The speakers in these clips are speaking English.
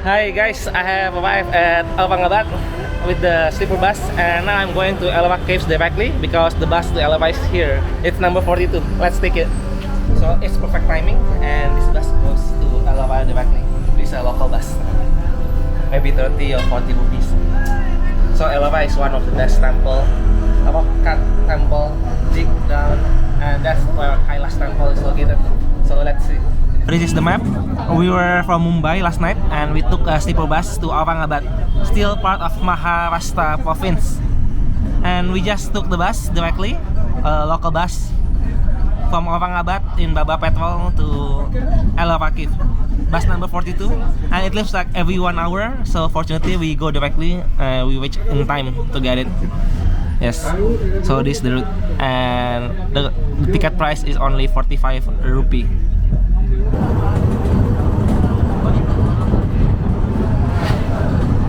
Hi guys, I have arrived at Aurangabad with the sleeper bus, and now I'm going to Ellora Caves directly because the bus to Ellora is here. It's number 42. Let's take it. So it's perfect timing, and this bus goes to Ellora directly. This is a local bus, maybe 30 or 40 rupees. So Ellora is one of the best temple, rock cut temple, dig down, and that's where Kailash Temple is located. So let's see. This is the map. We were from Mumbai last night and we took a sleeper bus to Aurangabad, still part of Maharashtra province. And we just took the bus directly, a local bus from Aurangabad in Baba Petrol to Ellora Cave. Bus number 42, and it leaves like every 1 hour. So fortunately we go directly, we reach in time to get it. Yes, so this is the route, and the ticket price is only 45 rupee.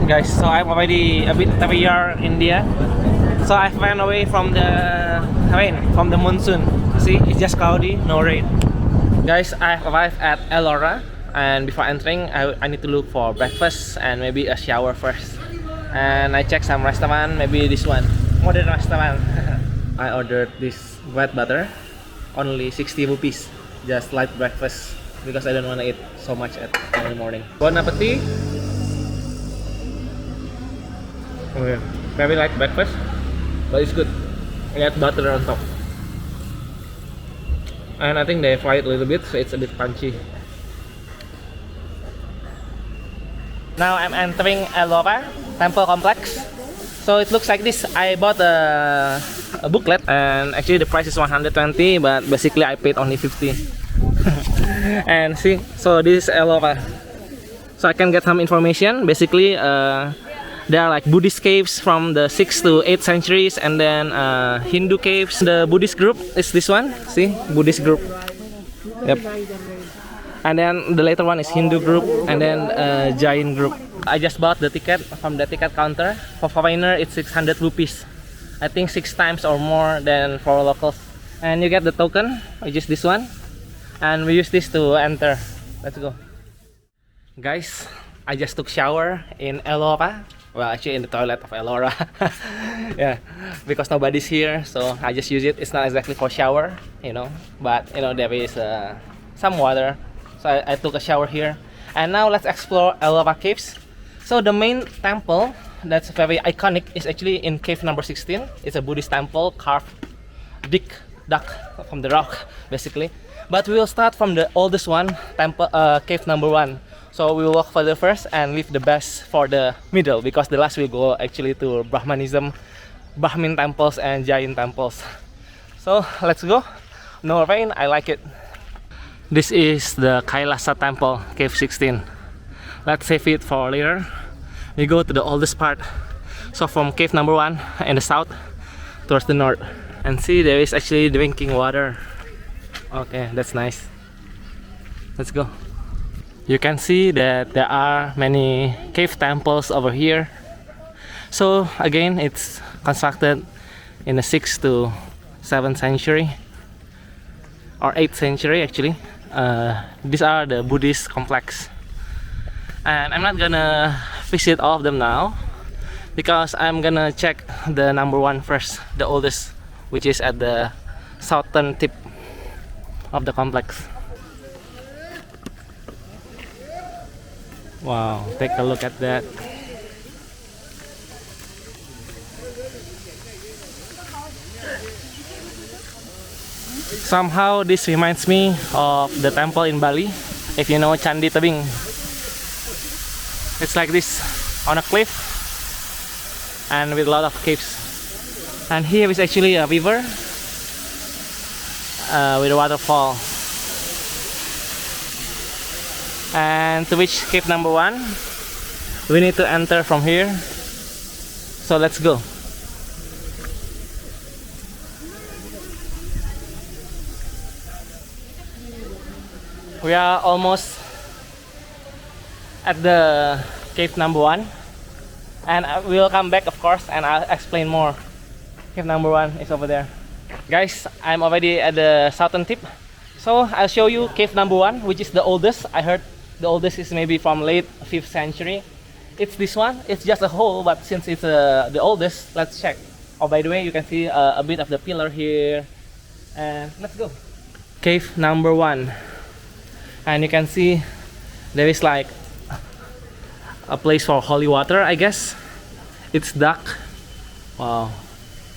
Guys, so I'm already a bit tired in India, so I ran away from the rain, from the monsoon. See, it's just cloudy, no rain. Guys, I arrived at Ellora, and before entering I need to look for breakfast and maybe a shower first. And I checked some restaurant, maybe this one, modern restaurant. I ordered this bread butter, only 60 rupees, just light breakfast because I don't want to eat so much in the morning. Bon appetit. Okay. Very light breakfast, but it's good. I got butter on top, and I think they fry it a little bit, so it's a bit punchy. Now I'm entering Ellora Temple Complex. So it looks like this. I bought a booklet, and actually the price is 120, but basically I paid only 50. And see, so this is Ellora. So I can get some information. Basically, there are like Buddhist caves from the 6th to 8th centuries, and then Hindu caves. The Buddhist group is this one. See, Buddhist group. Yep. And then the later one is Hindu group, and then Jain group. I just bought the ticket from the ticket counter. For foreigner, it's 600 rupees. I think 6 times or more than for locals. And you get the token, which is this one, and we use this to enter. Let's go. Guys, I just took shower in Ellora. Well, actually in the toilet of Ellora. Yeah, because nobody's here, so I just use it. It's not exactly for shower, you know, but you know there is some water, so I took a shower here. And now let's explore Ellora Caves. So the main temple that's very iconic is actually in cave number 16. It's a Buddhist temple carved dug from the rock, basically. But we will start from the oldest one, temple cave number 1. So we will walk further first and leave the best for the middle, because the last will go actually to Brahmanism, Brahmin temples and Jain temples. So let's go. No rain, I like it. This is the Kailash Temple, cave 16. Let's save it for later. We go to the oldest part. So from cave number 1 in the south towards the north. And see, there is actually drinking water. Okay, that's nice. Let's go. You can see that there are many cave temples over here. So again, it's constructed in the 6th to 7th century, or 8th century actually. These are the Buddhist complex, and I'm not gonna visit all of them now because I'm gonna check the number 1 first, the oldest, which is at the southern tip of the complex. Wow, take a look at that. Somehow this reminds me of the temple in Bali, if you know Candi Tebing. It's like this, on a cliff and with a lot of caves. And here is actually a river with a waterfall. And to reach cave number 1, we need to enter from here. So let's go. We are almost at the cave number 1, and we will come back of course and I'll explain more. Cave number 1 is over there. Guys, I'm already at the southern tip. So I'll show you cave number 1, which is the oldest. I heard The oldest is maybe from late 5th century. It's this one. It's just a hole, but since it's the oldest, let's check. Oh, by the way, you can see a bit of the pillar here. And let's go. Cave number 1. And you can see there is like a place for holy water, I guess. It's dark. Wow.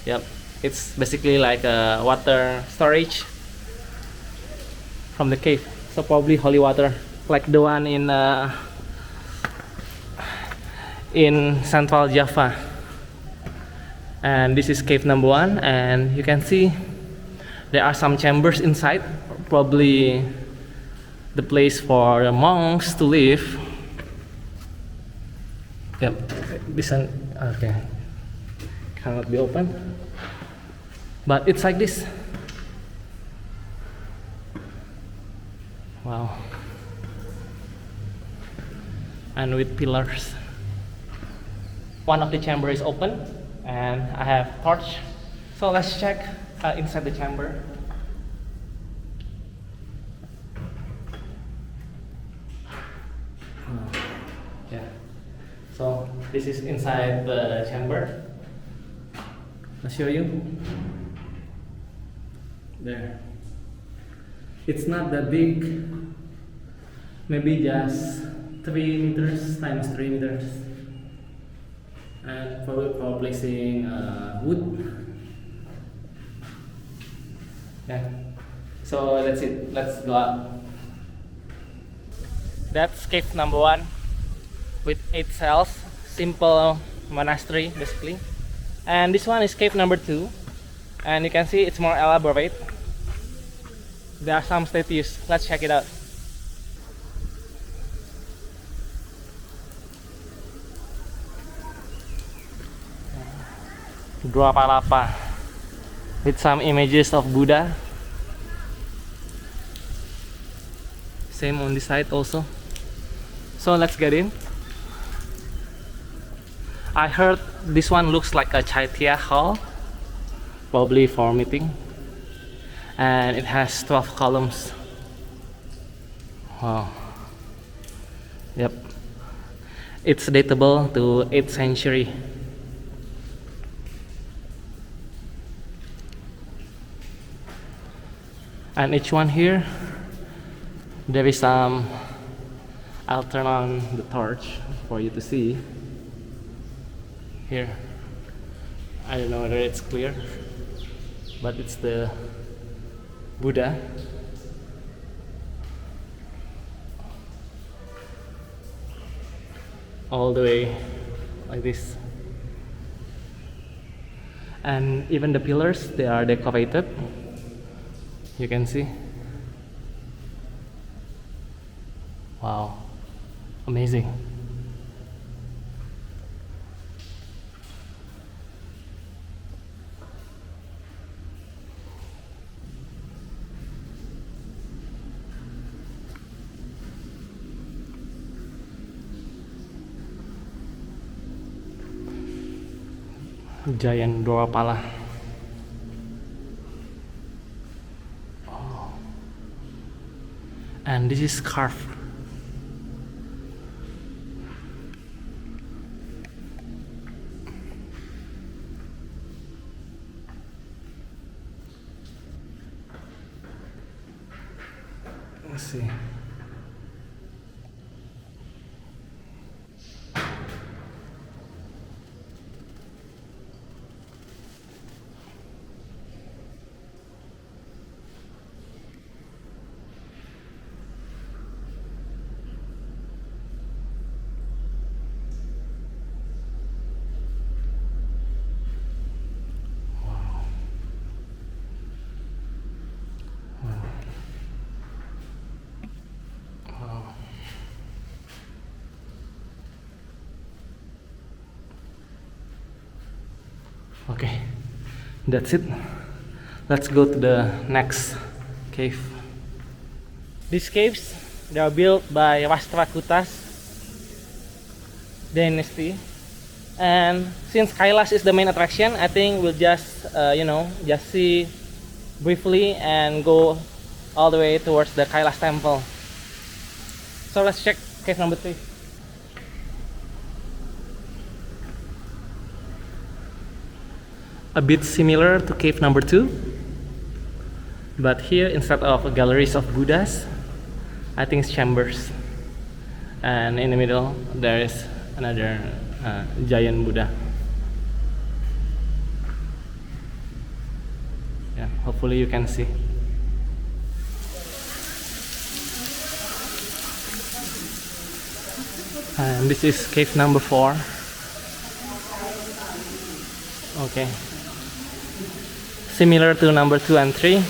Yep. It's basically like a water storage from the cave. So probably holy water, like the one in Central Java. And this is cave number 1, and you can see there are some chambers inside, probably the place for the monks to live. Yep, this one, okay, cannot be opened, but it's like this. Wow. And with pillars. One of the chamber is open, and I have torch. So let's check inside the chamber. Yeah. So this is inside the chamber. I'll show you. There. It's not that big. Maybe just 3 meters times 3 meters. And probably for placing wood. Yeah. So that's it. Let's go up. That's cave number 1 with 8 cells. Simple monastery basically. And this one is cave number 2. And you can see it's more elaborate. There are some statues. Let's check it out. Dua Palapa with some images of Buddha. Same on this side also. So let's get in. I heard this one looks like a chaitya hall, probably for meeting, and it has 12 columns. Wow. Yep. It's datable to 8th century. And each one here, there is some, I'll turn on the torch for you to see. Here, I don't know whether it's clear, but it's the Buddha. All the way like this. And even the pillars, they are decorated. You can see. Wow, amazing. Giant Dwapala. Oh. And this is carved. Let's see. Okay, that's it. Let's go to the next cave. These caves, they are built by Rashtrakutas dynasty. And since Kailash is the main attraction, I think we'll just, just see briefly and go all the way towards the Kailash Temple. So let's check cave number 3. A bit similar to cave number 2, but here instead of galleries of Buddhas, I think it's chambers, and in the middle there is another giant Buddha. Yeah, hopefully you can see. And this is cave number 4. Okay, similar to number 2 and 3.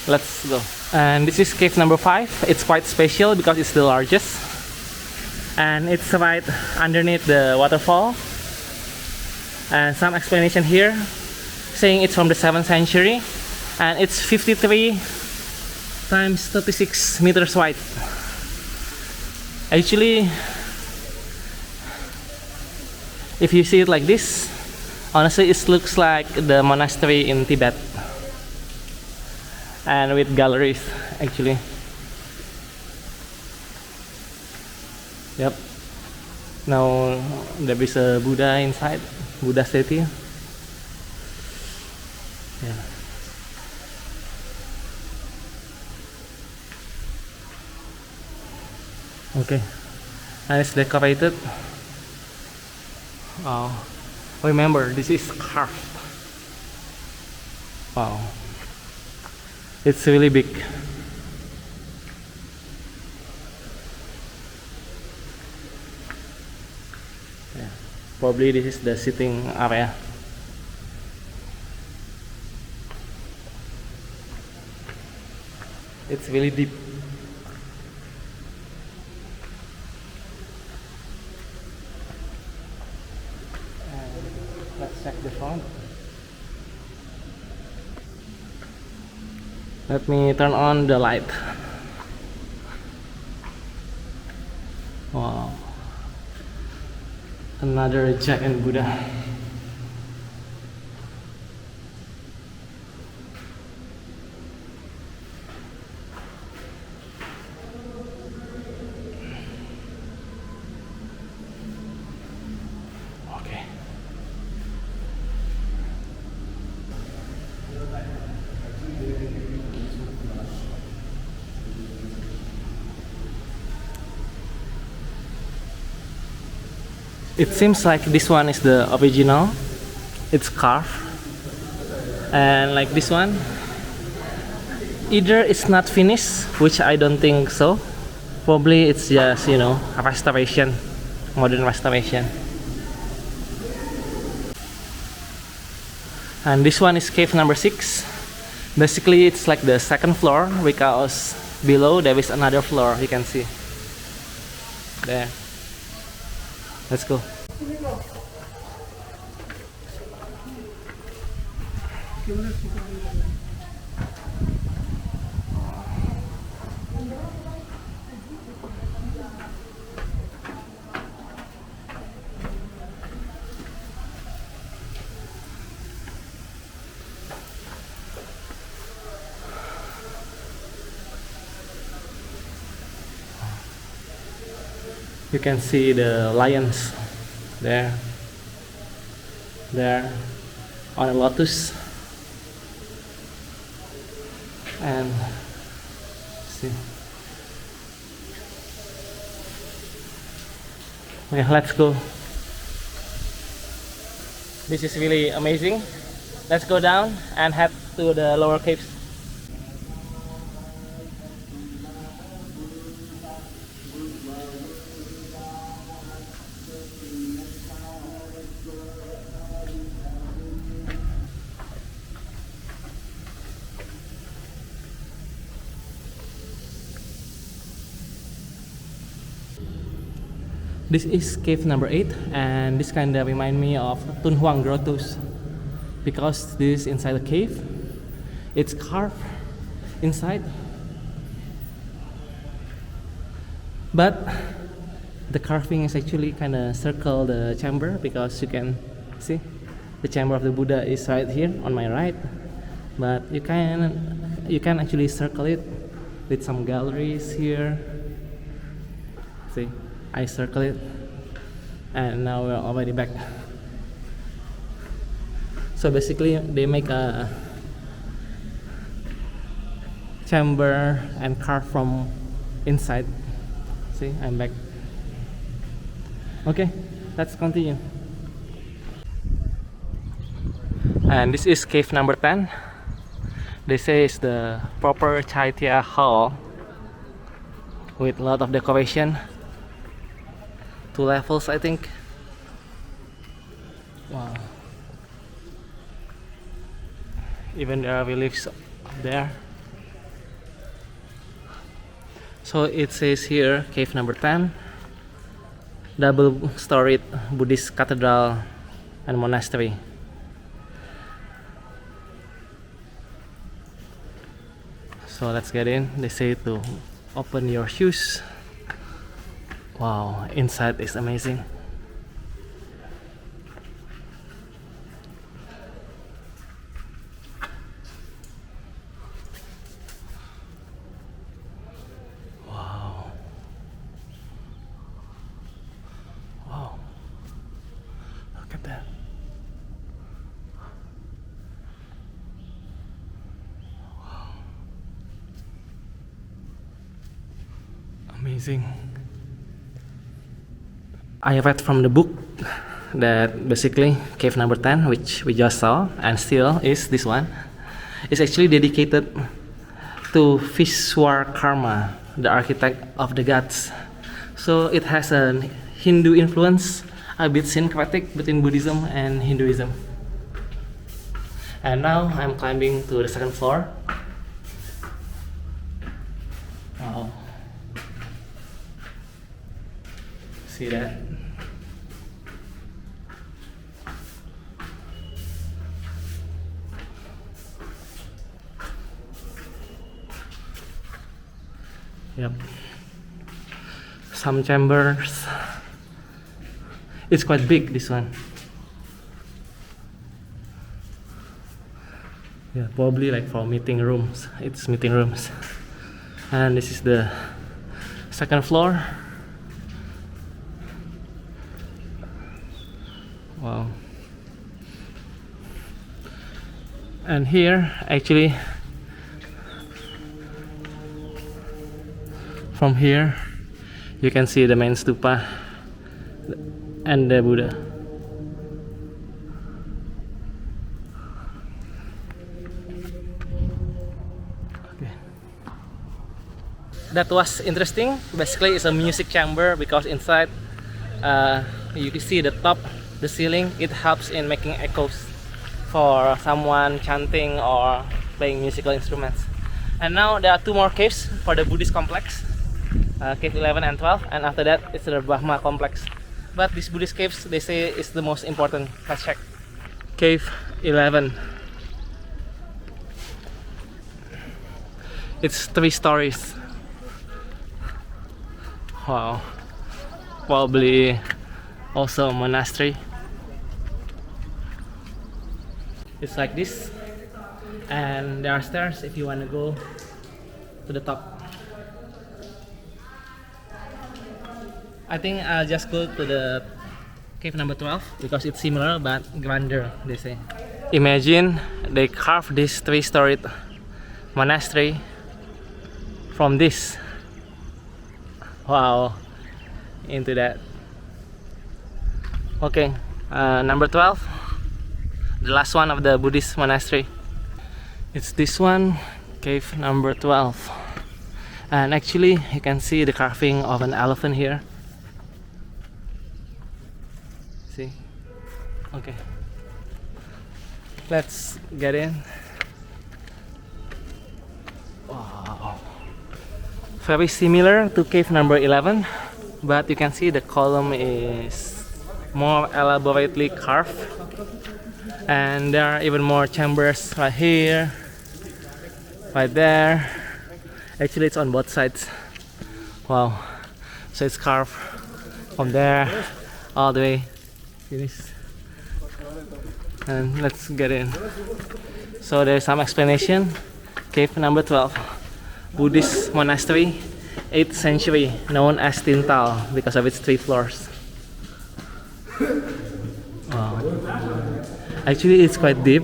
Let's go. And this is cave number 5. It's quite special because it's the largest, and it's right underneath the waterfall. And some explanation here saying it's from the 7th century, and it's 53 times 36 meters wide. Actually, if you see it like this, honestly it looks like the monastery in Tibet, and with galleries actually. Yep. Now there is a Buddha inside, Buddha statue. Yeah. Okay, and it's decorated. Wow. Remember, this is carved. Wow. It's really big. Yeah. Probably this is the sitting area. It's really deep. Let's check the front. Let me turn on the light. Wow. Another giant Buddha. Okay. It seems like this one is the original. It's carved, and like this one, either it's not finished, which I don't think so. Probably it's just, you know, a restoration, modern restoration. And this one is cave number 6. Basically it's like the second floor, because below there is another floor, you can see there. Let's go. You can see the lions there on a lotus, and see. Okay, let's go. This is really amazing. Let's go down and head to the lower caves. This is cave number 8, and this kinda remind me of Tunhuang Grottos, because this is inside a cave. It's carved inside, but the carving is actually kinda circle the chamber, because you can see the chamber of the Buddha is right here on my right, but you can actually circle it with some galleries here. See, I circle it, and now we're already back. So basically, they make a chamber and carve from inside. See, I'm back. Okay, let's continue. And this is cave number 10. They say it's the proper Chaitya hall with a lot of decoration. 2 levels, I think. Wow. Even there are reliefs there. So it says here, cave number 10, double-storied Buddhist cathedral and monastery. So let's get in. They say to open your shoes. Wow, inside is amazing. Wow. Wow. Look at that. Amazing. I read from the book that basically cave number 10, which we just saw and still is this one, is actually dedicated to Vishwakarma, the architect of the gods. So it has a Hindu influence, a bit syncretic between Buddhism and Hinduism. And now I'm climbing to the 2nd floor. Wow. See that? Yep. Some chambers. It's quite big, this one. Yeah, probably like for meeting rooms. It's meeting rooms. And this is the 2nd floor. Wow. And here, actually, from here, you can see the main stupa and the Buddha. Okay. That was interesting. Basically, it's a music chamber because inside you can see the top, the ceiling. It helps in making echoes for someone chanting or playing musical instruments. And now there are 2 more caves for the Buddhist complex, cave 11 and 12, and after that it's the Brahma complex. But these Buddhist caves, they say, is the most important. Let's check. Cave 11. It's 3 stories. Wow. Probably also a monastery. It's like this, and there are stairs if you want to go to the top. I think I'll just go to the cave number 12 because it's similar but grander, they say. Imagine they carved this 3-storied monastery from this. Wow, into that. Okay, number 12, the last one of the Buddhist monastery. It's this one, cave number 12. And actually you can see the carving of an elephant here. See? Okay, let's get in. Wow. Very similar to cave number 11, but you can see the column is more elaborately carved, and there are even more chambers right here, right there. Actually it's on both sides. Wow. So it's carved from there all the way finished. And let's get in. So there's some explanation. Cave number 12, Buddhist monastery 8th century, known as Tintal because of its 3 floors. Wow. Actually, it's quite deep.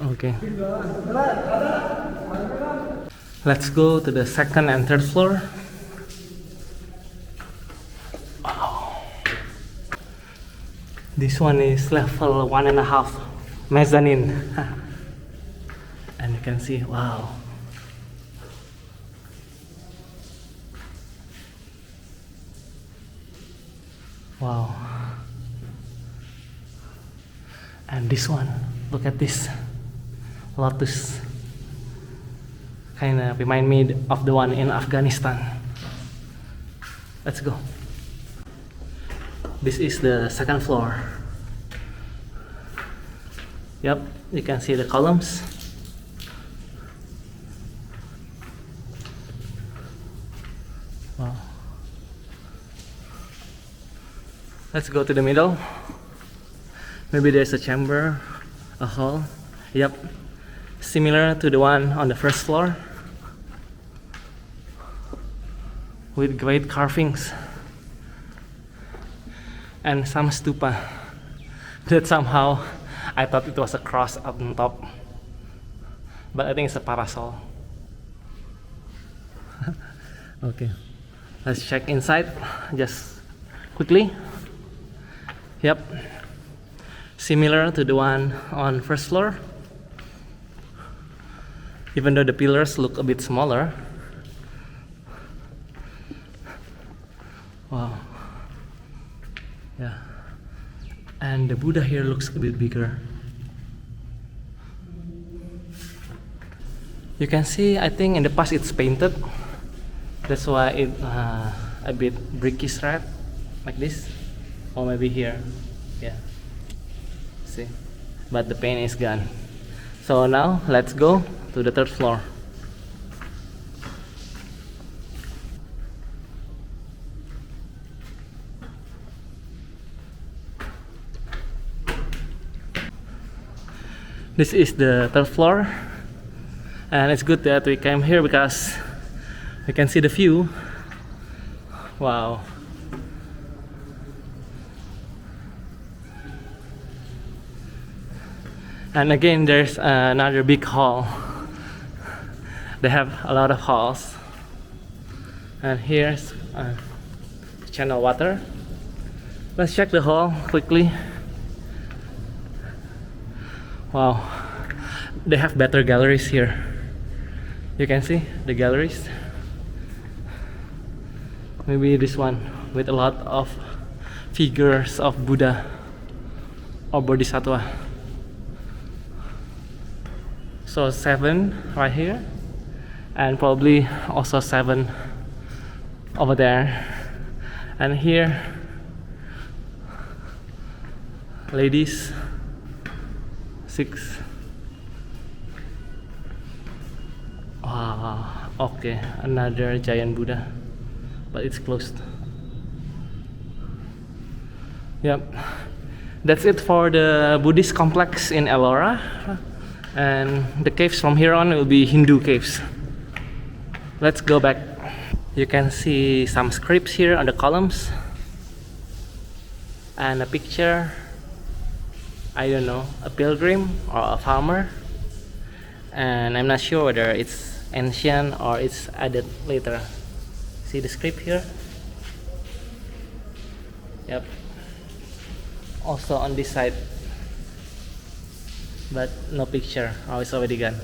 Okay. Let's go to the 2nd and 3rd floor. Wow. This one is level 1.5 mezzanine. And you can see, wow. Wow. And this one, look at this lotus. Kinda remind me of the one in Afghanistan. Let's go. This is the 2nd floor. Yep, you can see the columns. Wow. Let's go to the middle. Maybe there's a chamber, a hall. Yep, similar to the one on the 1st floor, with great carvings and some stupa that somehow I thought it was a cross up on top, but I think it's a parasol. Okay, let's check inside just quickly. Yep, similar to the one on 1st floor, even though the pillars look a bit smaller. Wow. Yeah. And the Buddha here looks a bit bigger. You can see, I think in the past it's painted. That's why it a bit brickish red, like this. Or maybe here. Yeah. See? But the paint is gone. So now let's go to the 3rd floor. This is the 3rd floor, and it's good that we came here because we can see the view. Wow. And again, there's another big hall. They have a lot of halls. And here's channel water. Let's check the hall quickly. Wow, they have better galleries here. You can see the galleries. Maybe this one with a lot of figures of Buddha or Bodhisattva. So 7 right here, and probably also 7 over there. And here, ladies, 6. Okay, another giant Buddha, but it's closed. Yep, that's it for the Buddhist complex in Ellora. And the caves from here on will be Hindu caves. Let's go back. You can see some scripts here on the columns, and a picture, I don't know, a pilgrim or a farmer, and I'm not sure whether it's ancient or it's added later. See the script here? Yep. Also on this side, but no picture. Oh, it's already gone.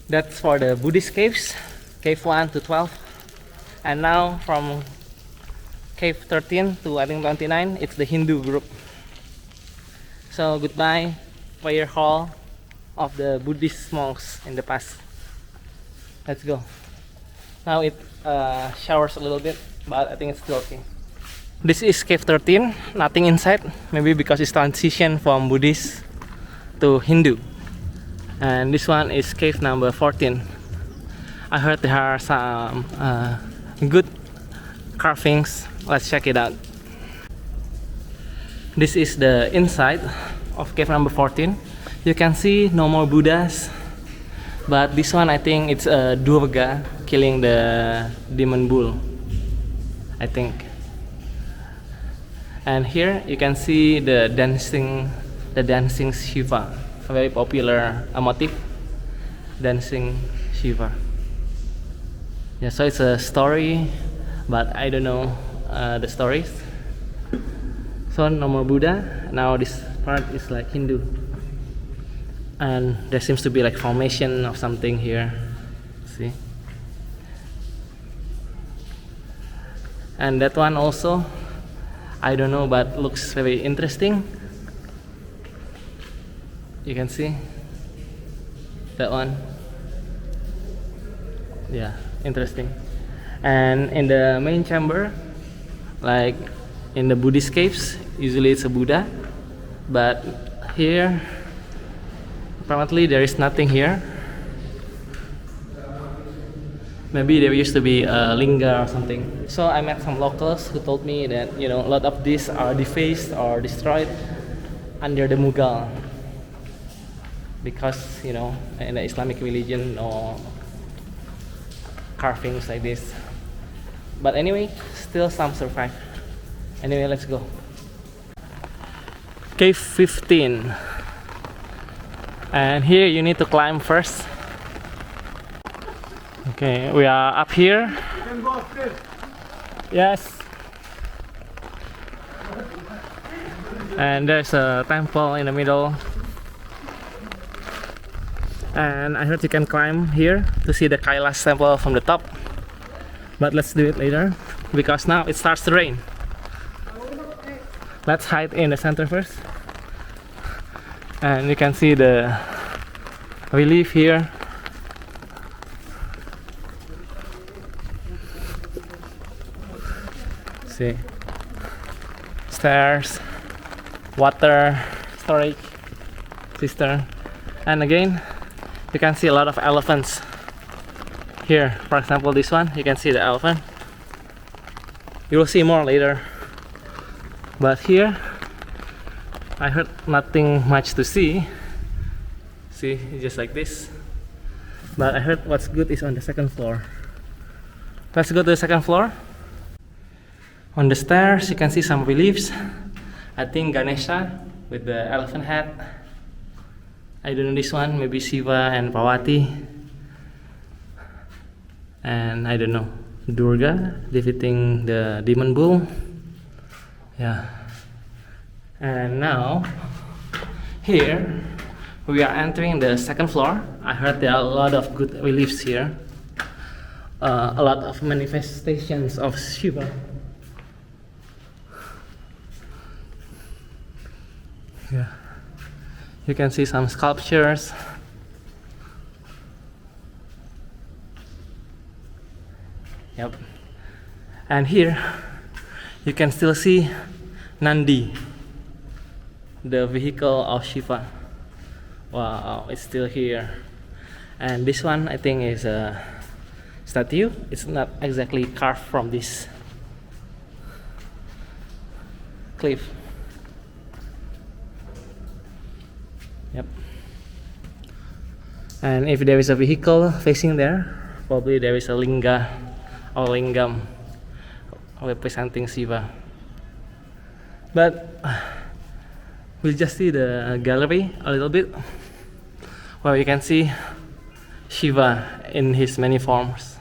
That's for the Buddhist caves, cave 1 to 12. And now from cave 13 to I think 29, it's the Hindu group. So goodbye, prayer hall of the Buddhist monks in the past. Let's go. Now it showers a little bit, but I think it's still okay. This is cave 13, nothing inside, maybe because it's transition from Buddhist to Hindu. And this one is cave number 14. I heard there are some good carvings. Let's check it out. This is the inside of cave number 14. You can see no more Buddhas, but this one I think it's a Durga killing the demon bull, I think. And here you can see the dancing Shiva, a very popular motif, dancing Shiva. Yeah, so it's a story, but I don't know the stories. So no more Buddha. Now this part is like Hindu, and there seems to be like formation of something here. See, and that one also, I don't know, but looks very interesting. You can see that one. Yeah, interesting. And in the main chamber, like in the Buddhist caves, usually it's a Buddha, but here apparently there is nothing here. Maybe there used to be a linga or something. So I met some locals who told me that, you know, a lot of these are defaced or destroyed under the Mughal, because, you know, in the Islamic religion, no carvings like this. But anyway, still some survive. Anyway, let's go. Cave 15. And here you need to climb first. Okay, we are up here. You can go upstairs. Yes. And there's a temple in the middle. And I heard you can climb here to see the Kailash Temple from the top. But let's do it later, because now it starts to rain. Let's hide in the center first. And you can see the relief here. See, stairs, water, storage, cistern, and again you can see a lot of elephants here. For example, this one, you can see the elephant. You will see more later. But here I heard nothing much to see. See, just like this. But I heard what's good is on the second floor. Let's go to the second floor. On the stairs you can see some reliefs. I think Ganesha with the elephant head. I don't know this one, maybe Shiva and Parvati. And I don't know, Durga defeating the demon bull. Yeah. And now here we are entering the second floor. I heard there are a lot of good reliefs here. A lot of manifestations of Shiva. Yeah. You can see some sculptures. Yep. And here you can still see Nandi, the vehicle of Shiva. Wow, it's still here. And this one I think is a statue. It's not exactly carved from this cliff. Yep. And if there is a vehicle facing there, probably there is a linga or lingam representing Shiva. But we'll just see the gallery a little bit, where you can see Shiva in his many forms.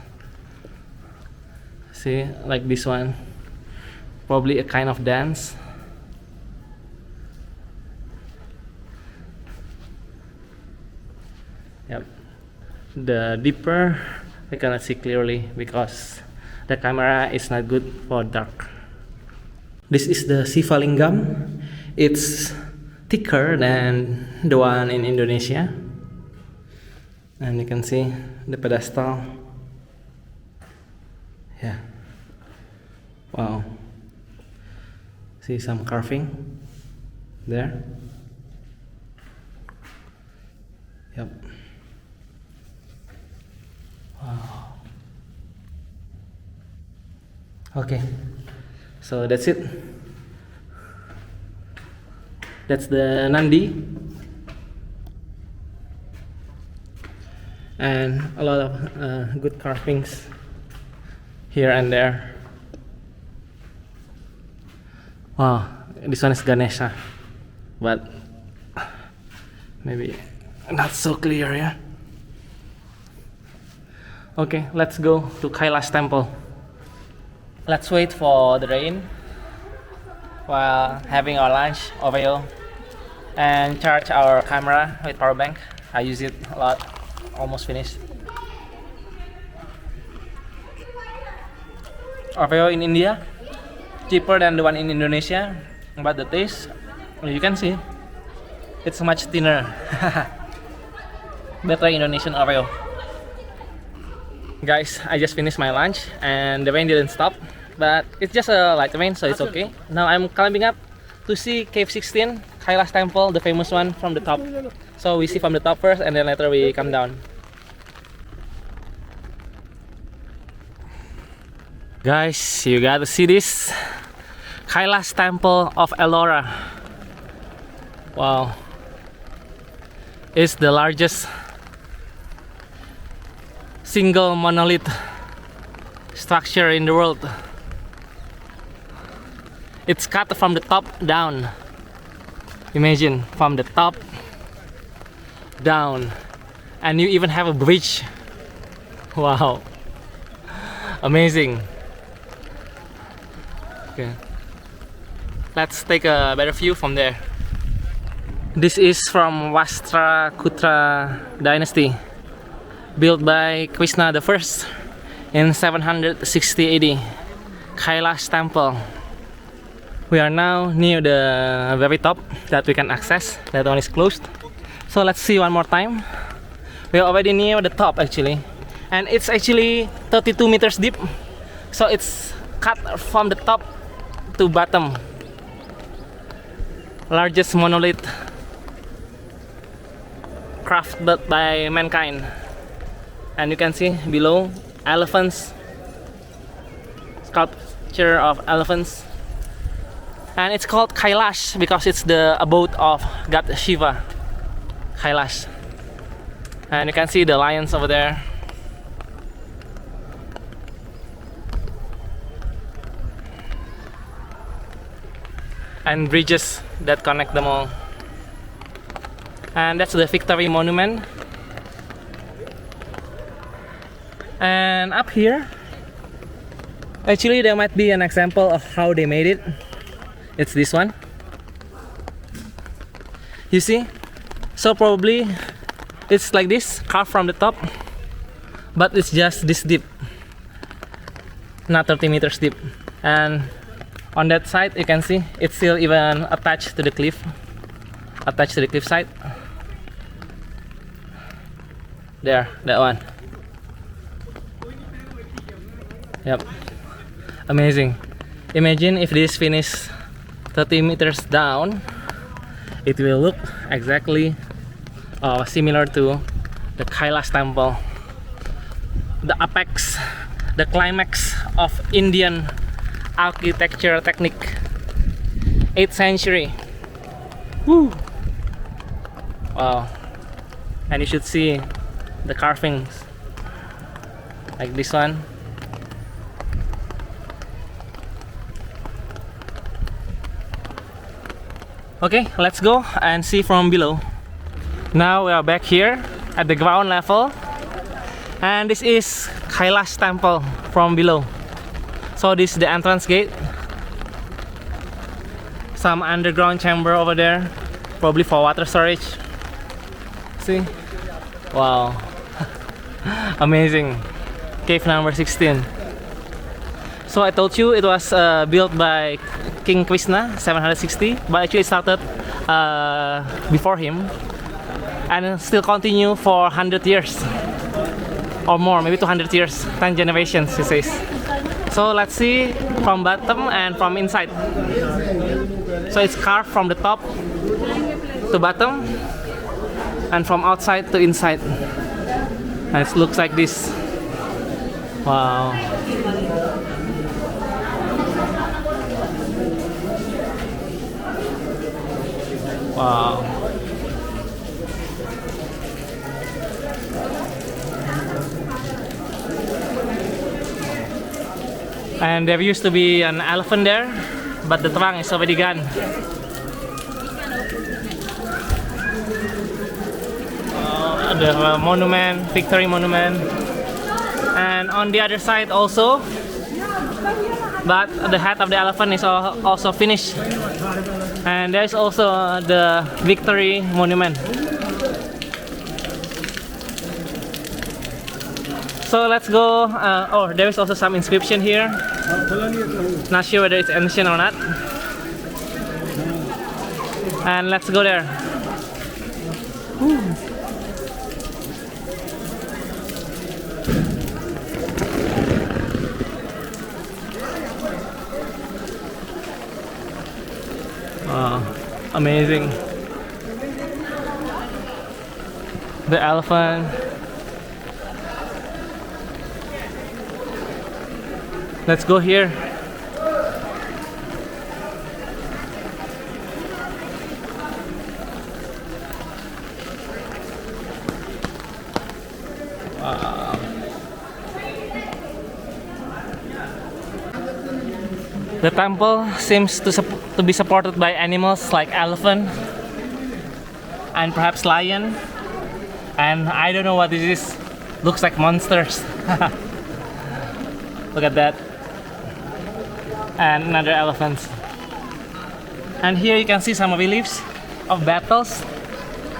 See, like this one, probably a kind of dance. Yep. The deeper we cannot see clearly because the camera is not good for dark. This is the Shiva Lingam. It's thicker than the one in Indonesia. And you can see the pedestal. Yeah. Wow. See some carving there. Yep. Wow. Okay, so that's it. That's the Nandi. And a lot of good carvings here and there. Wow, this one is Ganesha, but maybe not so clear, yeah? Okay, let's go to Kailash Temple. Let's wait for the rain while having our lunch over here and charge our camera with power bank. I use it a lot, almost finished. Over here in India, cheaper than the one in Indonesia, but the taste, you can see, it's much thinner. Better Indonesian Oreo. Guys, I just finished my lunch and the rain didn't stop, but it's just a light rain, so it's okay. Now I'm climbing up to see Cave 16, Kailash Temple, the famous one from the top. So we see from the top first and then later we come down. Guys, you gotta see this Kailash Temple of Ellora. Wow, it's the largest single monolith structure in the world. It's cut from the top down. Imagine, from the top down, and you even have a bridge. Wow, amazing. Okay, let's take a better view from there. This is from Vashtrakutra dynasty, built by Krishna the First in 760 AD. Kailash Temple. We are now near the very top that we can access. That one is closed. So let's see one more time. We are already near the top actually, and it's actually 32 meters deep. So it's cut from the top to bottom. Largest monolith crafted by mankind. And you can see below elephants, sculpture of elephants. And it's called Kailash because it's the abode of God Shiva. Kailash. And you can see the lions over there. And bridges that connect them all. And that's the Victory Monument. And up here, actually there might be an example of how they made it. It's this one. You see? So probably it's like this, carved from the top, but it's just this deep, not 30 meters deep. And on that side you can see it's still even attached to the cliff, attached to the cliff side. There, that one. Yep, amazing. Imagine if this finished 30 meters down, it will look exactly similar to the Kailash Temple, the apex, the climax of Indian architecture technique, 8th century. Woo! Wow. And you should see the carvings like this one. Okay, let's go and see from below. Now we are back here at the ground level, and this is Kailash Temple from below. So this is the entrance gate. Some underground chamber over there, probably for water storage. See? Wow. Amazing. Cave number 16. So I told you it was built by King Krishna 760, but actually it started before him and still continue for 100 years or more, maybe 200 years, 10 generations he says. So let's see from bottom and from inside. So it's carved from the top to bottom and from outside to inside, and it looks like this. Wow. Wow. And there used to be an elephant there, but the trunk is already gone. The monument, Victory Monument, and on the other side also, but the head of the elephant is also finished, and there's also the Victory Monument. So let's go. Oh, there is also some inscription here. Not sure whether it's ancient or not. And let's go there. Wow, amazing. The elephant. Let's go here. Wow. The temple seems to be supported by animals like elephant and perhaps lion, and I don't know what this is. Looks like monsters. Look at that. And another elephant. And here you can see some reliefs of battles.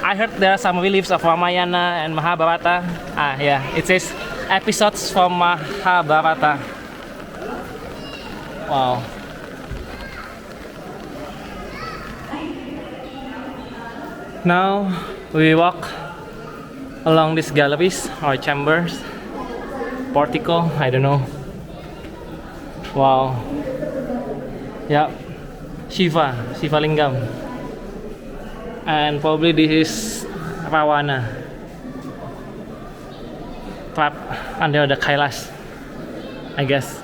I heard there are some reliefs of Ramayana and Mahabharata. Yeah, it says episodes from Mahabharata. Wow. Now we walk along these galleries or chambers, portico, I don't know. Wow. Yeah, Shiva Lingam, and probably this is Ravana trapped under the Kailash, I guess.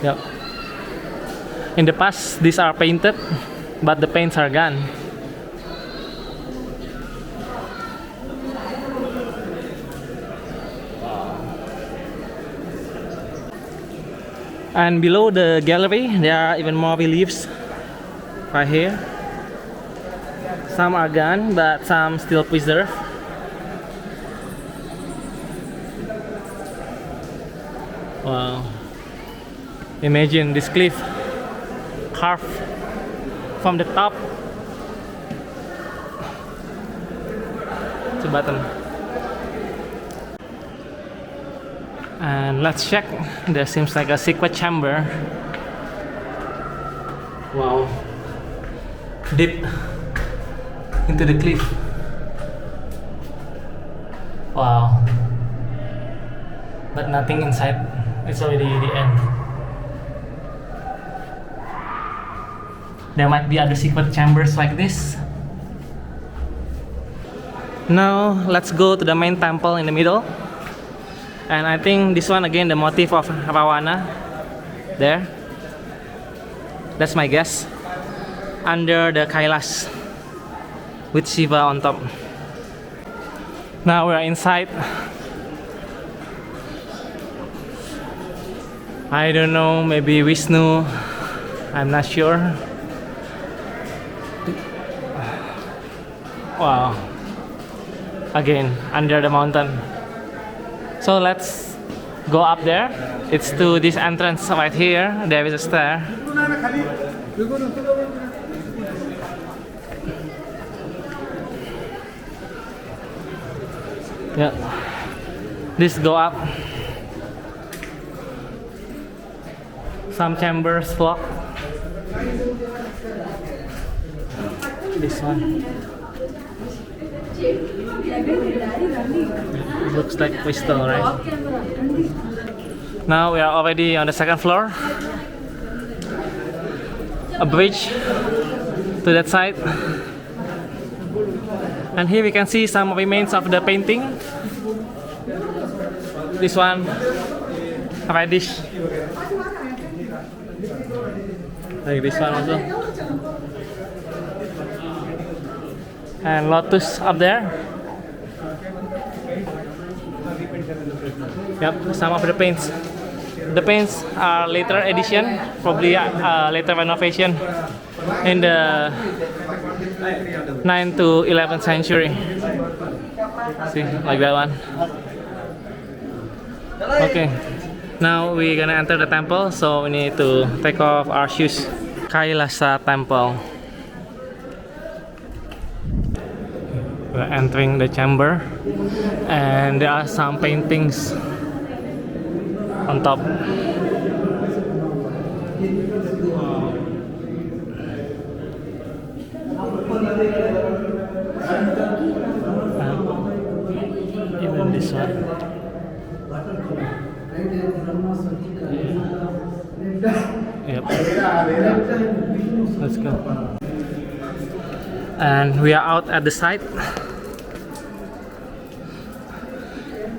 Yep. In the past, these are painted, but the paints are gone. And below the gallery, there are even more reliefs right here. Some are gone, but some still preserved. Wow. Imagine this cliff carved from the top to bottom. And let's check. There seems like a secret chamber. Wow. Deep into the cliff. Wow. But nothing inside. It's already the end. There might be other secret chambers like this. Now let's go to the main temple in the middle. And I think this one again, the motif of Ravana there. That's my guess. Under the Kailash with Shiva on top. Now we're inside. I don't know, maybe Vishnu. I'm not sure. Wow. Again, under the mountain. So let's go up there. It's to this entrance right here. There is a stair. Yeah. This go up. Some chambers blocked. This one. Looks like crystal, right? Now we are already on the second floor. A bridge to that side. And here we can see some remains of the painting. This one, reddish. Like this one also. And lotus up there. Yep, some of the paints. The paints are later edition, probably later renovation in the 9th to 11th century. See, like that one. Okay, now we're gonna enter the temple, so we need to take off our shoes. Kailash Temple. We're entering the chamber, and there are some paintings on top. Even this one. Yep. Let's go. And we are out at the site.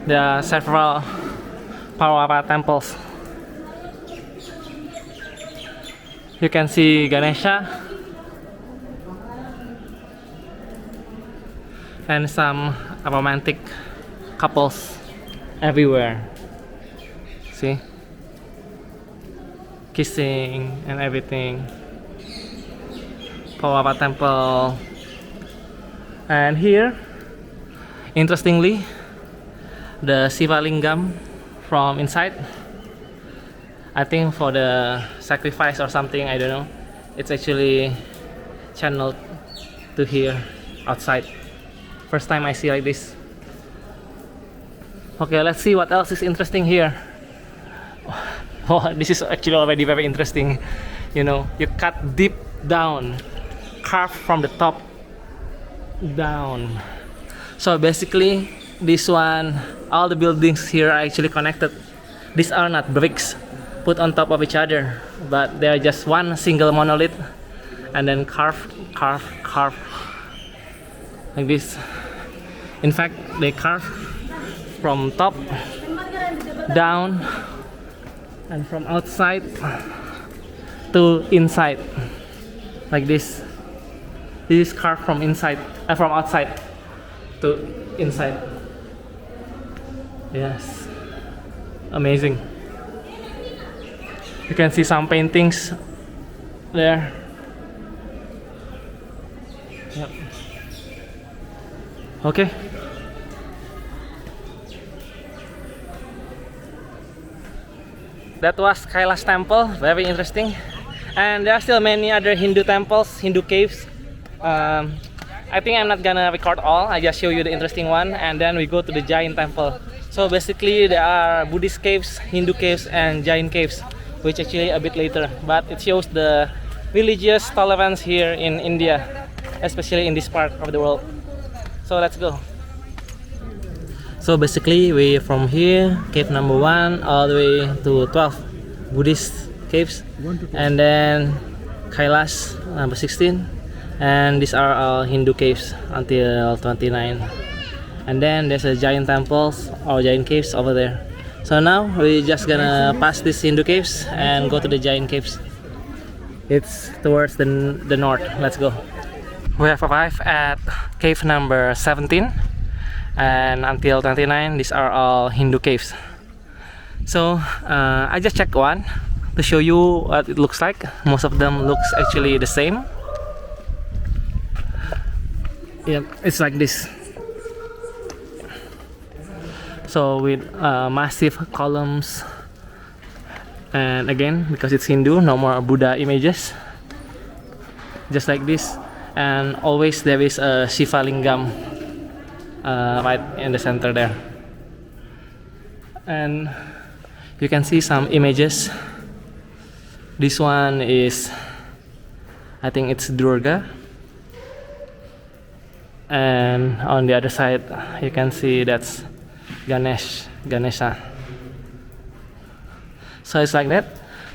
There are several Pawara temples. You can see Ganesha and some romantic couples everywhere. See? Kissing and everything. Pawara temple. And here, interestingly, the Shiva Lingam from inside, I think for the sacrifice or something, I don't know, it's actually channeled to here outside. First time I see like this. Okay, let's see what else is interesting here. Oh, this is actually already very interesting. You know, you cut deep down, carve from the top down. So basically, this one, all the buildings here are actually connected. These are not bricks put on top of each other, but they are just one single monolith, and then carved like this. In fact, they carve from top down and from outside to inside, like this. This is carved from inside, from outside to inside. Yes, amazing. You can see some paintings there. Yep. Okay. That was Kailash Temple, very interesting. And there are still many other Hindu temples, Hindu caves. I think I'm not gonna record all, I just show you the interesting one, and then we go to the Jain Temple. So basically there are Buddhist caves, Hindu caves, and Jain caves, which actually a bit later, but it shows the religious tolerance here in India, especially in this part of the world. So let's go. So basically we from here, cave number 1 all the way to 12 Buddhist caves, and then Kailash number 16, and these are all Hindu caves until 29. And then there's a Jain temples or Jain caves over there. So now we're just gonna pass these Hindu caves and go to the Jain caves. It's towards the north. Let's go. We have arrived at cave number 17, and until 29 these are all Hindu caves. So I just checked one to show you what it looks like. Most of them looks actually the same. Yep, it's like this. So with massive columns, and again because it's Hindu, no more Buddha images, just like this. And always there is a Shiva Lingam right in the center there, and you can see some images. This one is, I think it's Durga, and on the other side you can see that's Ganesha. So it's like that.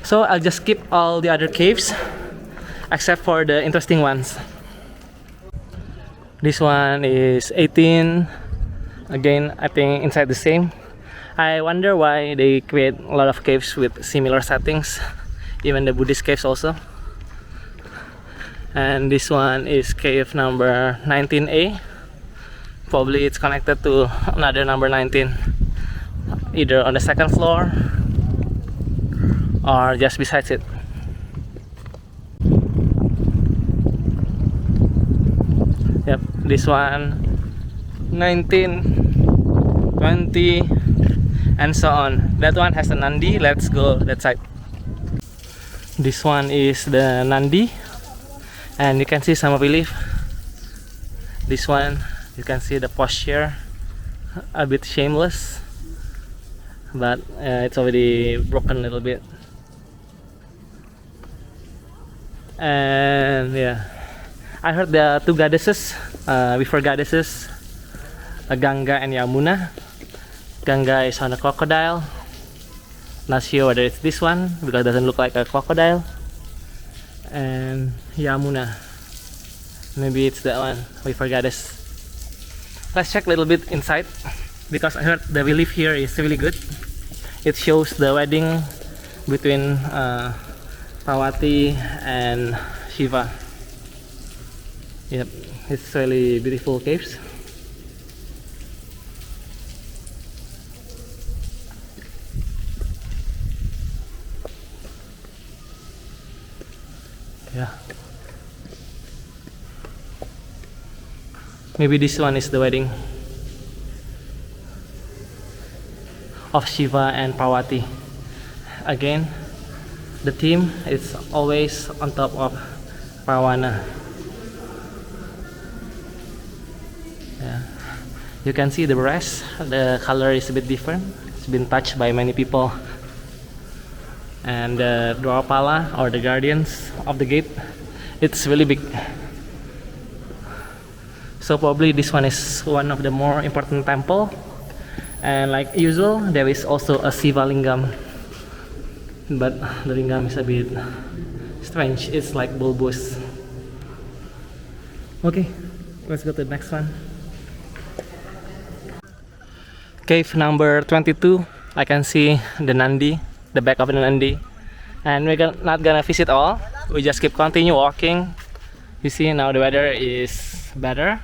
So I'll just skip all the other caves except for the interesting ones. This one is 18. Again, I think inside the same. I wonder why they create a lot of caves with similar settings. even the Buddhist caves also. And this one is cave number 19A. Probably it's connected to another number 19, either on the second floor or just besides it. Yep, this one 19, 20, and so on. That one has a Nandi. Let's go that side. This one is the Nandi, and you can see some relief. This one, you can see the posture, a bit shameless, but it's already broken a little bit. And yeah, I heard there are two goddesses, river goddesses, Ganga and Yamuna. Ganga is on a crocodile. Not sure whether it's this one because it doesn't look like a crocodile. And Yamuna, maybe it's that one, river goddess. Let's check a little bit inside because I heard the relief here is really good. It shows the wedding between Parvati and Shiva. Yep, it's really beautiful caves. Yeah. Maybe this one is the wedding of Shiva and Parvati. Again, the theme is always on top of Parwana. Yeah. You can see the brass, the color is a bit different. It's been touched by many people. And the Dwarpala, or the guardians of the gate, it's really big. So probably this one is one of the more important temple. And like usual, there is also a Shiva lingam, but the lingam is a bit strange. It's like bulbous. Okay, let's go to the next one. Cave number 22. I can see the Nandi, the back of the Nandi, and we're not gonna visit all. We just keep continue walking. You see now the weather is better,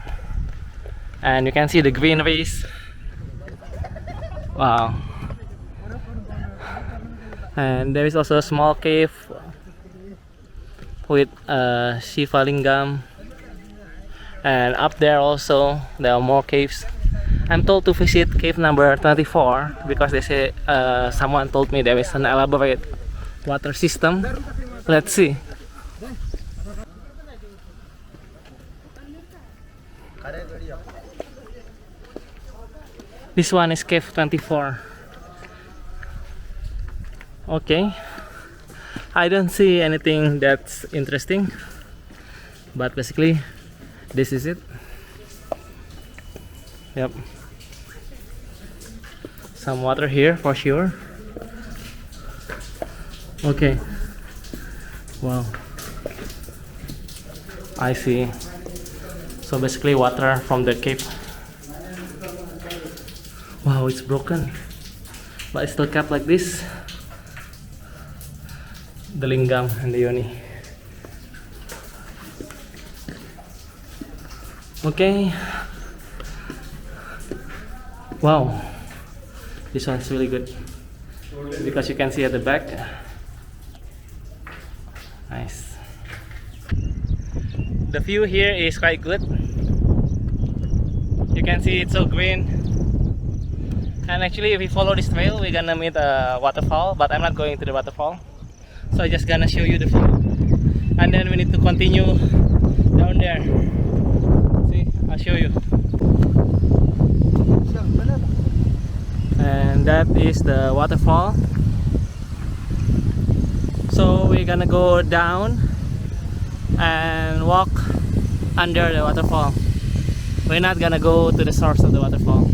and you can see the greeneries. Wow. And there is also a small cave with a Shiva lingam, and up there also there are more caves. I'm told to visit cave number 24 because they say someone told me there is an elaborate water system. Let's see. This one is cave 24. Okay, I don't see anything that's interesting, but basically this is it. Yep, some water here for sure. Okay, wow, I see. So basically water from the cave. Wow, it's broken, but it's still kept like this. The lingam and the yoni. Okay. Wow, this one's really good because you can see at the back. Nice. The view here is quite good. You can see it's so green. And actually, if we follow this trail, we're gonna meet a waterfall, but I'm not going to the waterfall. So I'm just gonna show you the view, and then we need to continue down there. See, I'll show you. And that is the waterfall. So we're gonna go down and walk under the waterfall. We're not gonna go to the source of the waterfall.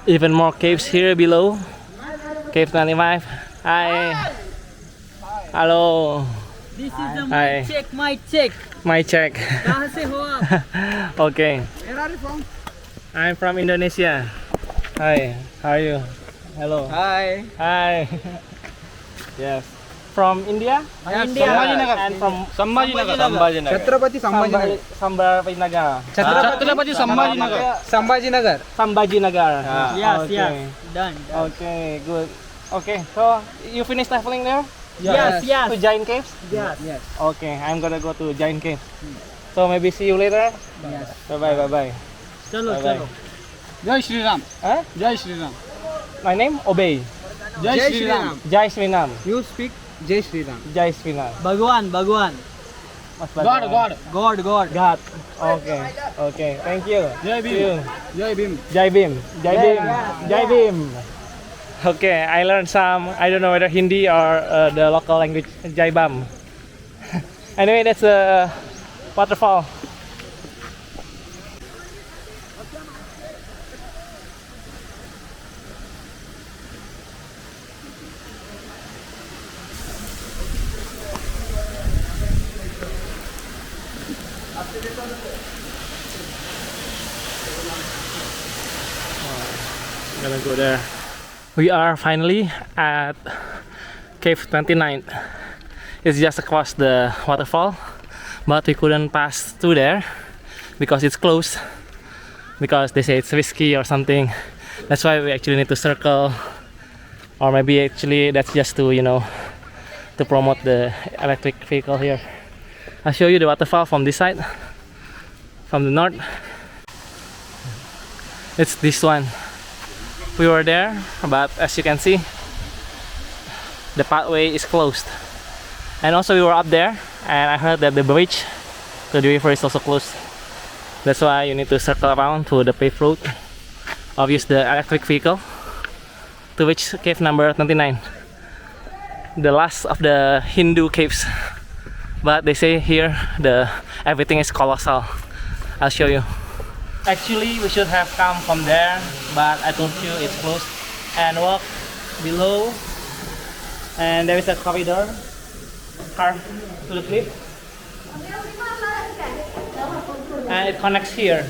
Even more caves here below. Cave 25. Hi. Hello. This is the Hi. my check. My check. कहाँ से हो आप? Okay. Where are you from? I'm from Indonesia. Hi. How are you? Hello. Hi. Hi. Yes. from India? India. And from Chhatrapati Sambhajinagar. Sambhajinagar. Chhatrapati Sambhajinagar. Sambhajinagar. Yes, Okay. yes. Done. Okay, good. Okay, so you finished traveling there? Yes, yes. To Jain Caves? Yes. Yes. Okay, I'm gonna go to Jain Caves. So maybe see you later. Yes. Bye bye, bye bye. Chalo, Bye-bye. chalo. Jai Shri Ram. Huh? Jai Shri Ram. My name? Obey. Jai Shri Ram. Jai Sri Ram. You speak Jai Shri Ram. Jai Sri Ram. Bhagwan, Bhagwan. God, God. God, God. God. Okay. Okay. Thank you. Jai See you. Bhim. Jai Bhim. Jai Bhim. Jai Yeah, Bhim. yeah, Jai Bhim. Okay, I learned some. I don't know whether Hindi or the local language. Jai Bam. Anyway, that's a waterfall. Gonna go there. We are finally at cave 29. It's just across the waterfall, but we couldn't pass through there because it's closed, because they say it's risky or something. That's why we actually need to circle, or maybe actually that's just to, you know, to promote the electric vehicle here. I'll show you the waterfall from this side, from the north. It's this one. We were there, but as you can see, the pathway is closed. And also we were up there, and I heard that the bridge to the river is also closed. That's why you need to circle around to the paved road or use the electric vehicle to reach cave number 29, the last of the Hindu caves. But they say here everything is colossal. I'll show you. Actually, we should have come from there, but I told you it's closed. And walk below, and there is a corridor carved to the cliff, and it connects here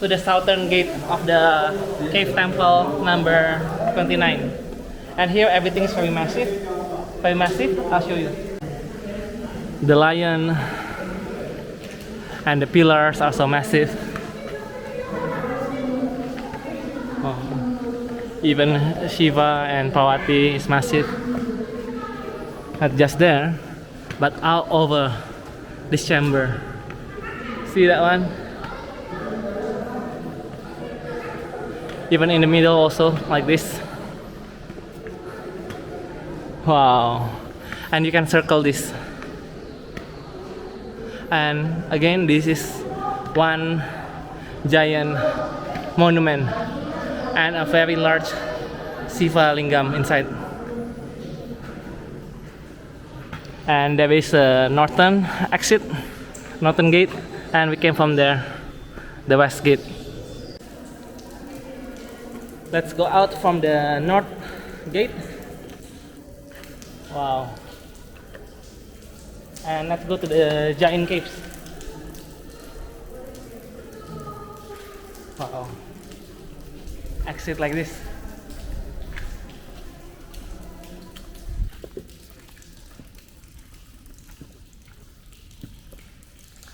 to the southern gate of the cave temple number 29. And here everything is very massive. Very massive. I'll show you. The lion and the pillars are so massive. Even Shiva and Parvati is massive. Not just there, but all over this chamber. See that one? Even in the middle also, like this. Wow. And you can circle this. And again, this is one giant monument and a very large Shiva lingam inside. And there is a northern exit, northern gate, and we came from there, the west gate. Let's go out from the north gate. Wow. And let's go to the Jain Caves. Wow. Exit like this.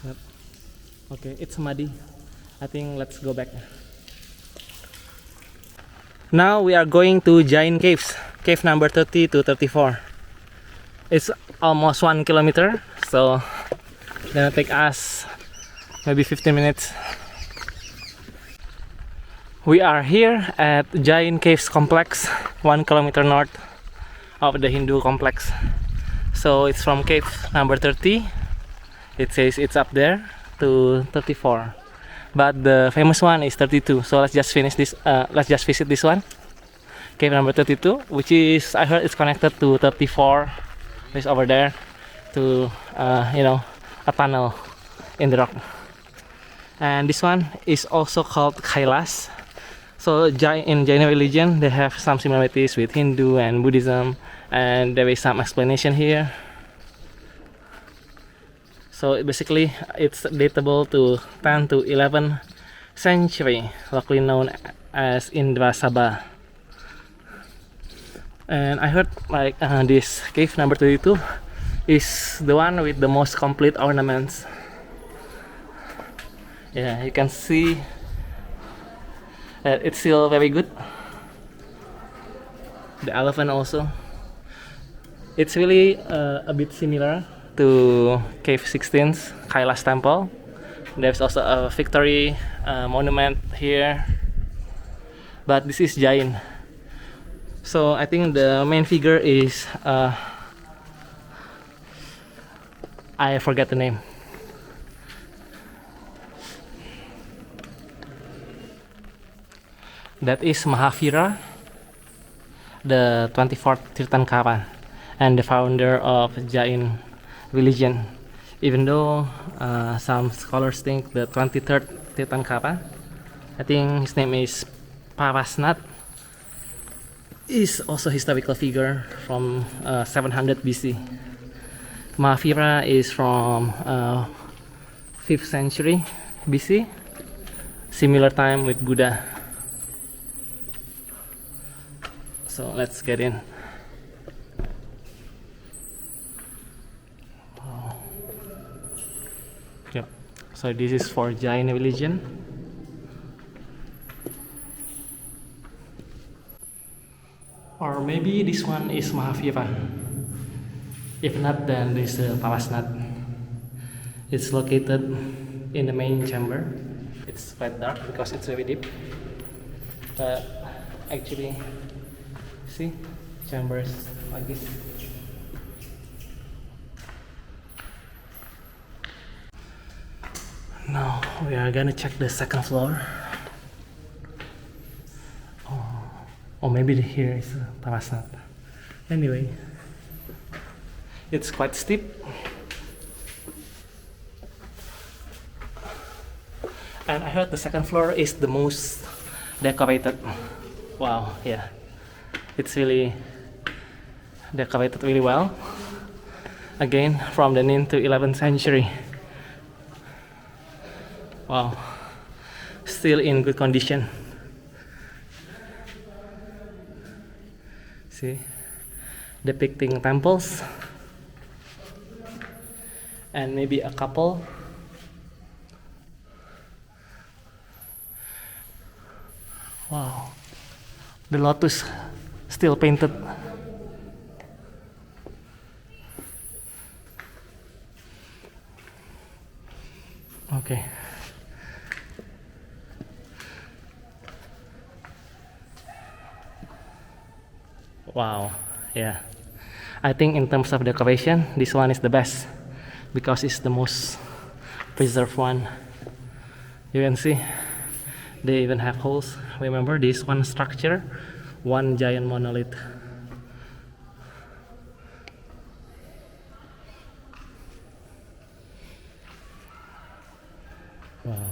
Yep. Okay, it's muddy. I think let's go back. Now we are going to Jain Caves, cave number 30 to 34. It's almost 1 kilometer, so it's gonna take us maybe 15 minutes. We are here at Jain Caves complex, 1 kilometer north of the Hindu complex. So it's from cave number 30. It says it's up there to 34, but the famous one is 32. So let's just finish this. Let's just visit this one, cave number 32, which is, I heard it's connected to 34, which is over there, to you know, a tunnel in the rock. And this one is also called Kailash. So in Jain religion, they have some similarities with Hindu and Buddhism, and there is some explanation here. So basically, it's datable to 10 to 11th century, locally known as Indra Sabha. And I heard like this cave number 32 is the one with the most complete ornaments. Yeah, you can see that it's still very good. The elephant also. It's really a bit similar to Cave 16's Kailash Temple. There's also a victory monument here, but this is Jain. So I think the main figure is I forget the name. That is Mahavira, the 24th Tirthankara and the founder of Jain religion. Even though some scholars think the 23rd Tirthankara, I think his name is Parasnath, is also a historical figure from 700 BC. Mahavira is from 5th century BC, similar time with Buddha. So let's get in. Yep. So this is for Jain religion. Or maybe this one is Mahavira. If not, then this is Parasnath. It's located in the main chamber. It's quite dark because it's very deep. But actually, see, chambers like this. Now we are gonna check the second floor. Or maybe here is Parasnath. Anyway, it's quite steep. And I heard the second floor is the most decorated. Wow, yeah. It's really decorated really well. Again, from the 9th to 11th century. Wow. Still in good condition. See, depicting temples and maybe a couple. Wow, the lotus still painted. Okay. Wow, yeah. I think in terms of decoration, this one is the best because it's the most preserved one. You can see they even have holes. Remember this one structure, one giant monolith. Wow.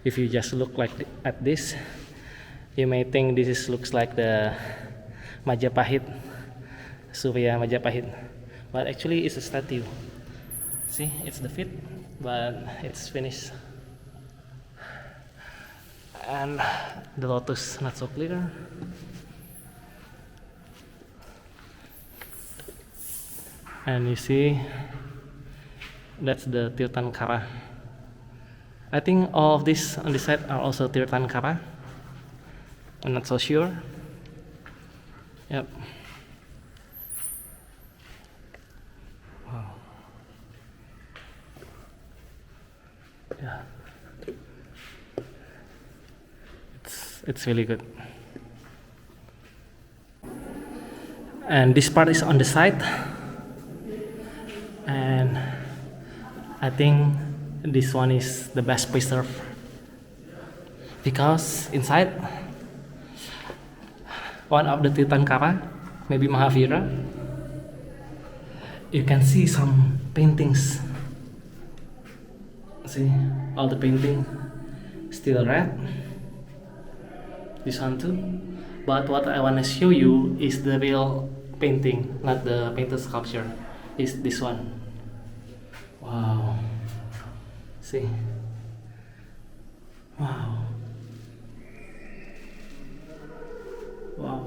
If you just look at this, you may think looks like the Majapahit, Surya Majapahit, but actually it's a statue. See, it's the feet, but it's finished. And the lotus not so clear. And you see, that's the Tirthankara. I think all of these on this side are also Tirthankara. I'm not so sure. Yep. Wow. Yeah. It's really good. And this part is on the side. And I think this one is the best preserved because inside one of the Tirthankara, maybe Mahavira, you can see some paintings. See, all the painting still red. This one too. But what I want to show you is the real painting, not the painted sculpture. Is this one. Wow. See. Wow. Wow.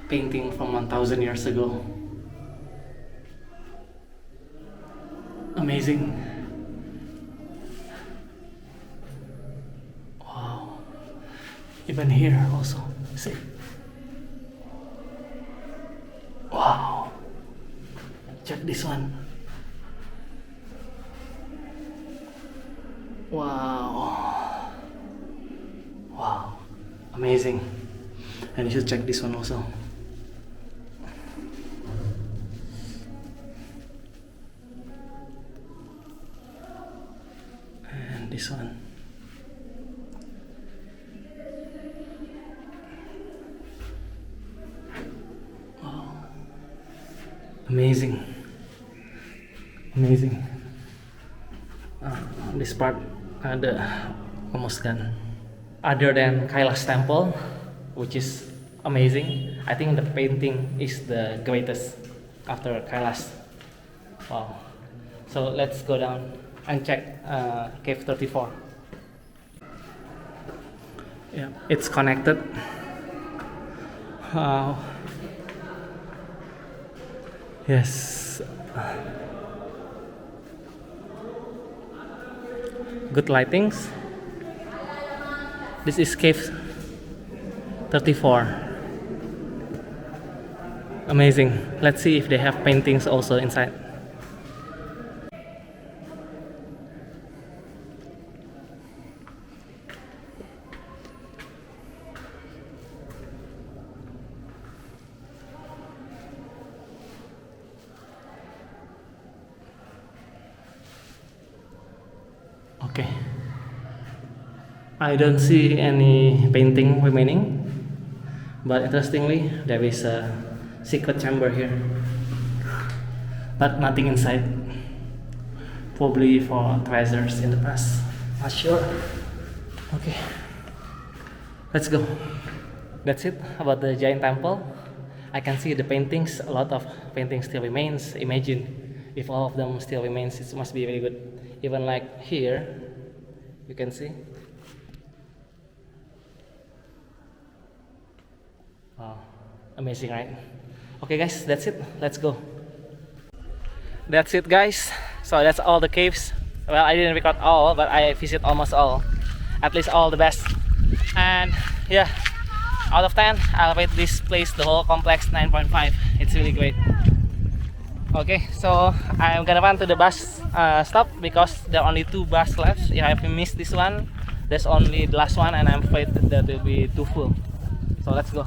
painting from 1000 years ago. Amazing. Wow. Even here also, see. Wow. Check this one. Wow. Wow. Amazing. And you should check this one also. And this one. Wow. Amazing. Amazing. This part ada almost done. Other than Kailash Temple, which is amazing, I think the painting is the greatest after Kailash. Wow. So let's go down and check cave 34. Yeah, it's connected. Wow. Yes. Good lightings. This is cave 34. Amazing. Let's see if they have paintings also inside. Okay. I don't see any painting remaining, but interestingly, there is a secret chamber here, but nothing inside. Probably for treasures in the past. Not sure. Okay, let's go. That's it about the Jain Temple. I can see the paintings. A lot of paintings still remains. Imagine if all of them still remains. It must be very good. Even like here, you can see. Wow, amazing, right? Okay guys, that's it. Let's go. That's it guys. So that's all the caves. Well, I didn't record all, but I visit almost all. At least all the best. And yeah, out of 10, I'll rate this place, the whole complex, 9.5. It's really great. Okay, so I'm gonna run to the bus stop because there are only 2 buses left. If I miss this one, there's only the last one, and I'm afraid that will be too full. So let's go.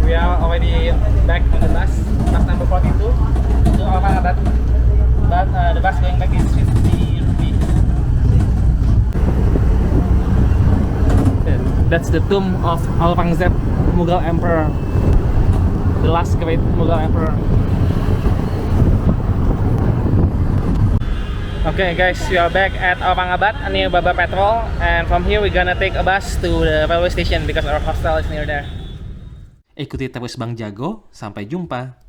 We are already back on the bus number 42 to Aurangabad. But the bus going back is 50 rupees. That's the tomb of Aurangzeb, Mughal Emperor, the last great Mughal Emperor. Okay guys, we are back at Aurangabad near Baba Petrol, and from here we're gonna take a bus to the railway station because our hostel is near there. Ikuti terus Bang Jago, sampai jumpa.